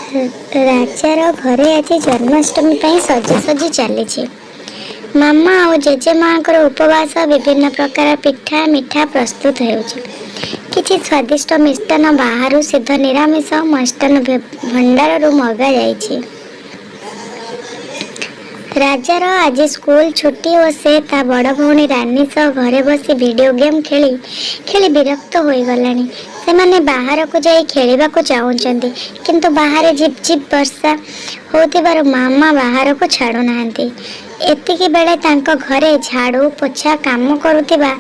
राजार घरे आज जन्माष्टमी ପାଇଁ सजासजी चली। मामा और जेजेमा उपवास विभिन्न प्रकार पिठा मिठा प्रस्तुत होछि। स्वादिष्ट मिष्टान बाहर सिद्ध निरामिष मिष्टान भंडार मगा जाइछि। राजार आज स्कूल छुट्टी और से ता बड़ भौणी रानी सह घरे बसी वीडियो गेम खेली खेली विरक्त हो गलानी। से माने बाहर को जाई खेलिबा को चाहउचंती किंतु बाहर झिप झिप वर्षा होतिबार मामा बाहर को छाड़ू नाहंती। एतिकी बेले तांको घरे झाड़ू पोछा काम करुथिबा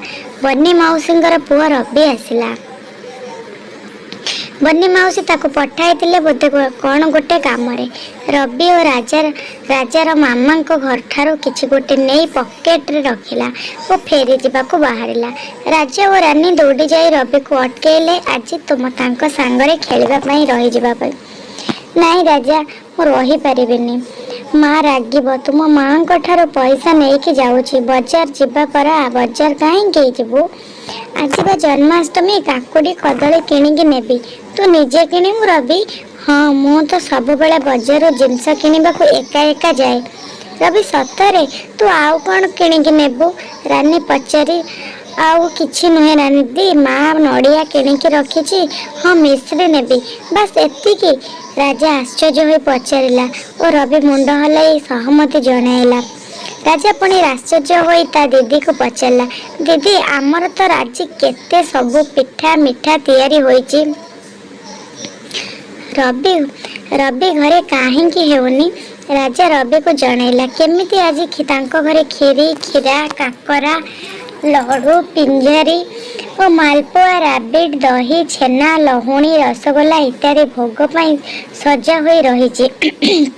बन्नी माउसींगर पुआ रवि आसिला। बन्नी माउसी ताको पठाइतिले बोधे कौन गोटे काम रे। रवि और राजार मामा को घर ठारू किछि गोटे नहीं पॉकेट रे रखिला और फेरी जीवा को बाहरिला। राजा और रानी दौड़ी जाई रवि को अटकेले। आज तुम तांको सांगरे खेलिबा पई रही जीवा पई। नहीं राजा मु रही परिबिनी, माँ रागिब। तुम माँ को ठारू पैसा नहीं कि जाउछि बाजार जीवा परा। बाजार काहे के जीवु? आज बा जन्माष्टमी काकुड़ी कदली किनिकी नेबी। तू निजे किनिबु रवि? हाँ मु तो सब बेले बाजार जिनस किनिबा को एका एका जाए। रवि सतरे? तू आउ कौन किनिकी नेबु? रानी पचारी। आउ किछि नुहे रानी दी, माँ नड़िया किनिकी रखिछि। हाँ मिश्री नेबी बस एतिकी। राजा आश्चर्य होई पचारिला और रवि मुंड हलाई सहमति जणाइला। राजा पुणी आश्चर्य होई ता दीदी को पचारला, दीदी आमर तो राजी केते सबु पिठा मिठा तैयारी होईची। रवि घरे काहेंकी हेउनी? राजा रवि को जणाइला केमिति आज तांको घरे खीरी खीरा काकरा लड्डू पिंजारी और मालपुआ राबिट दही छेना लहुणी रसगोला इत्यादि भोग पाई सजा होई रही।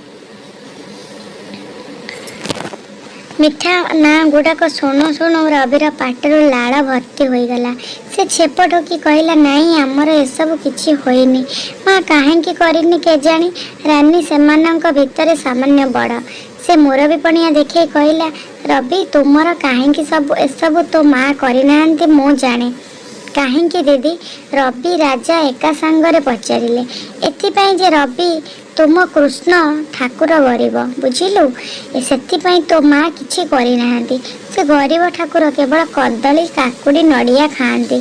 मिठा ना गुड़ाक शुणु शुणु रविर पाटर लाड़ भर्ती हो गला। से छेप ढोकी कहला, नहीं आमर एसबू किछि होइनी। माँ काहेंकी करिनी केजाणी? रानी सेमानंक भितरे सामान्य बड़। से मोरबी पणिया देखे कहला, रवि तुमर काहेंकी सब एसबू तो माँ करिनाहांती मु जाने। काहेंकी दीदी? रवि राजा एका सांगरे पचारिले। एथिपाई जे रवि तुम कृष्ण ठाकुर गरीब बुझिलु, सेथिपाई तो माँ किछि करिनाहांती। से गरीब ठाकुर केवल कदली काकुड़ी नड़िया खाआंती।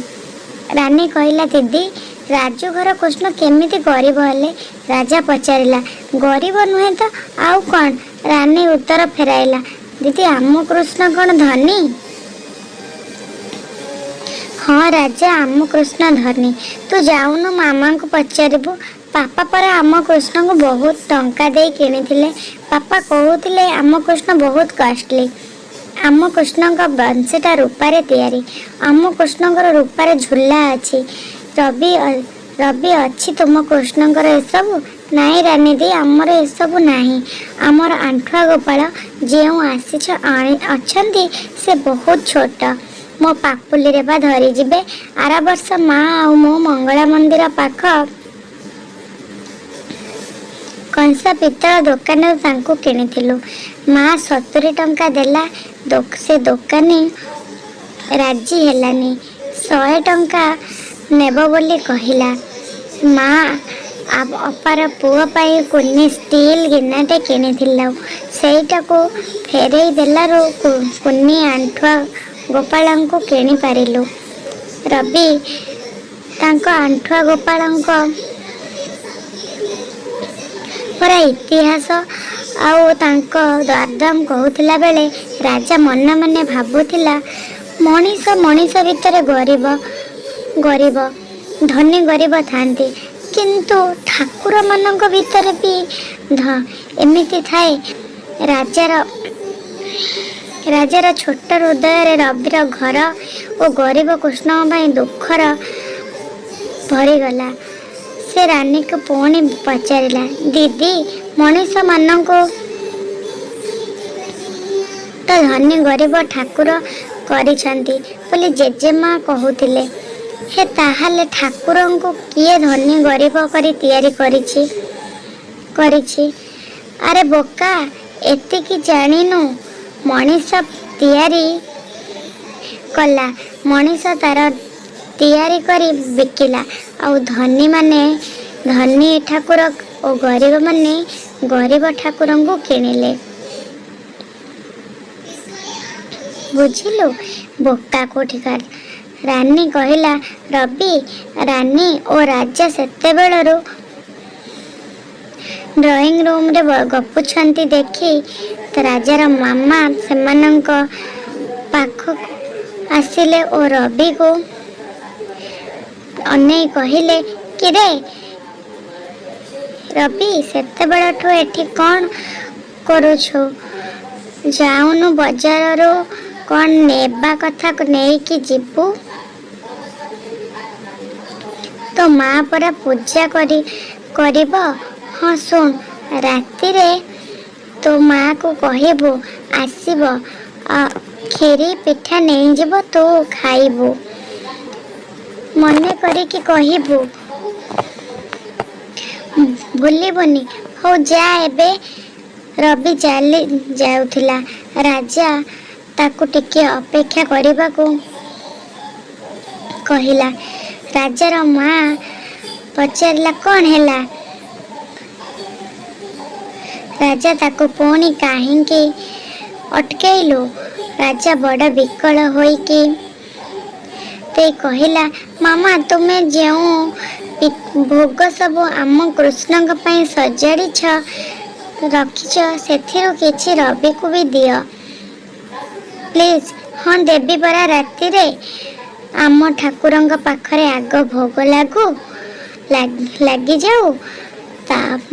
रानी कहला, दीदी राजू घर कृष्ण केमिति गरीब हेले? राजा पचारिला, गरीब नुहे तो आउ कौन? रानी उत्तर फेराइला, दीदी आम कृष्ण कौन धनी? हाँ राजा आम कृष्ण धनी। तू जाऊनु मामा को पचारिबु। पापा पर आम कृष्ण को बहुत टंका दे किनिथिले। पापा कहूथिले आम कृष्ण बहुत कॉस्टली। आम कृष्ण का बंशीटा रूपारे तैयारी। आम कृष्ण रूपारे झूला अछि। रवि अच्छी तुम कृष्ण एसबू? नाई रानी दी आमर एसबू नाही। आमर आंठुआ गोपाल जेउ आसीछ अछंती से बहुत छोट। मो पापुली रे बा धरी जिबे। आरा वर्ष माँ आ मो मंगला मंदिर पाख कंसा पितल दुकान तांको किनिथिलु। माँ 70 टंका देला। से दुकानी राजी हेलानी। 100 टंका नेब बोली कहिला। माँ अब अपार पुआ पाई कुन्नी स्टील गिनाटे किनिथिलु। सेटा को फेरई देलारो कुन्नी आंठुआ गोपाल को किणी पारिलु। रवि तांको आंठुआ गोपाल पूरा इतिहास आउ तांको दरदाम कहूथिला बेले राजा मन मने भाबुथिला, मनीष मनीष भितर गरीब गरीब धनी गरीब थांती किंतु ठाकुर मानक भितर भी एमिति थाए। राजार छोट हृदय रविर घर और गरीब कृष्ण भाई दुखर भरीगला। से रानी को पुणी पचारिला, दीदी मनीष मान को तो धनी गरीब ठाकुर करिछंती बोली जेजेमा कहूथिले। हे ताहाले ठाकुर को किए धनी गरीब करी तैयारी करिछि? अरे बोका एतिकी जानिनु? मनीष तैयारी कला, मनीष तार तैयारी करी बिकिला। आउ धनी माने ଧନୀ ଠାକୁର ଓ ଗରିବମାନେ ଗରିବ ଠାକୁରଙ୍କୁ କିଣିଲେ। ବୁଝିଲୁ ବୋକା କୋଠିକାର। ରାନୀ କହିଲା। ରବି, ରାନୀ ଓ ରାଜା ସେତେବେଳରୁ ଡ୍ରଇଂ ରୁମ୍ରେ ଗପୁଛନ୍ତି ଦେଖି ରାଜାର ମାମା ସେମାନଙ୍କ ପାଖକୁ ଆସିଲେ ଓ ରବିକୁ ଅନେଇ କହିଲେ, କିରେ ରବି, ସେତେବେଳଠୁ ଏଠି କ'ଣ କରୁଛୁ? ଯାଉନୁ ବଜାରରୁ କ'ଣ ନେବା କଥା ନେଇକି ଯିବୁ। ତୋ ମା ପରା ପୂଜା କରିବ। ହଁ ଶୁଣ, ରାତିରେ ତୋ ମାକୁ କହିବୁ ଆସିବ, କ୍ଷୀରି ପିଠା ନେଇଯିବ, ତୁ ଖାଇବୁ। ମନେ କରିକି କହିବୁ, ଭୁଲିବୁନି। ହଉ ଯା ଏବେ। ରବି ଚାଲି ଯାଉଥିଲା। ରାଜା ତାକୁ ଟିକେ ଅପେକ୍ଷା କରିବାକୁ କହିଲା। ରାଜାର ମା ପଚାରିଲା, କ'ଣ ହେଲା? ରାଜା ତାକୁ ପୁଣି କାହିଁକି ଅଟକେଇଲୁ? ରାଜା ବଡ଼ ବିକଳ ହୋଇକି କହିଲା, ମାମା, ତୁମେ ଯେଉଁ ଭୋଗ ସବୁ ଆମ କୃଷ୍ଣଙ୍କ ପାଇଁ ସଜାଡ଼ିଛ ରଖିଛ, ସେଥିରୁ କିଛି ରବିକୁ ବି ଦିଅ ପ୍ଲିଜ୍। ହଁ ଦେବି ପରା। ରାତିରେ ଆମ ଠାକୁରଙ୍କ ପାଖରେ ଆଗ ଭୋଗ ଲାଗିଯାଉ।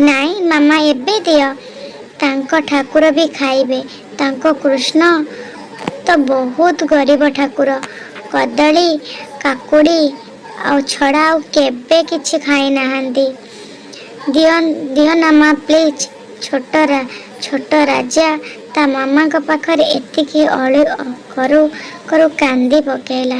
ନାଇଁ ମାମା, ଏବେ ଦିଅ। ତାଙ୍କ ଠାକୁର ବି ଖାଇବେ। ତାଙ୍କ କୃଷ୍ଣ ତ ବହୁତ ଗରିବ ଠାକୁର। କଦଳୀ କାକୁଡ଼ି ଛଡ଼ା ଆଉ କେବେ କିଛି ଖାଇନାହାନ୍ତି। ଦିଅ ନା ମା ପ୍ଲିଜ୍। ଛୋଟ ରାଜା ତା ମାମାଙ୍କ ପାଖରେ ଏତିକି ଅଳି କରୁ କରୁ କାନ୍ଦି ପକେଇଲା।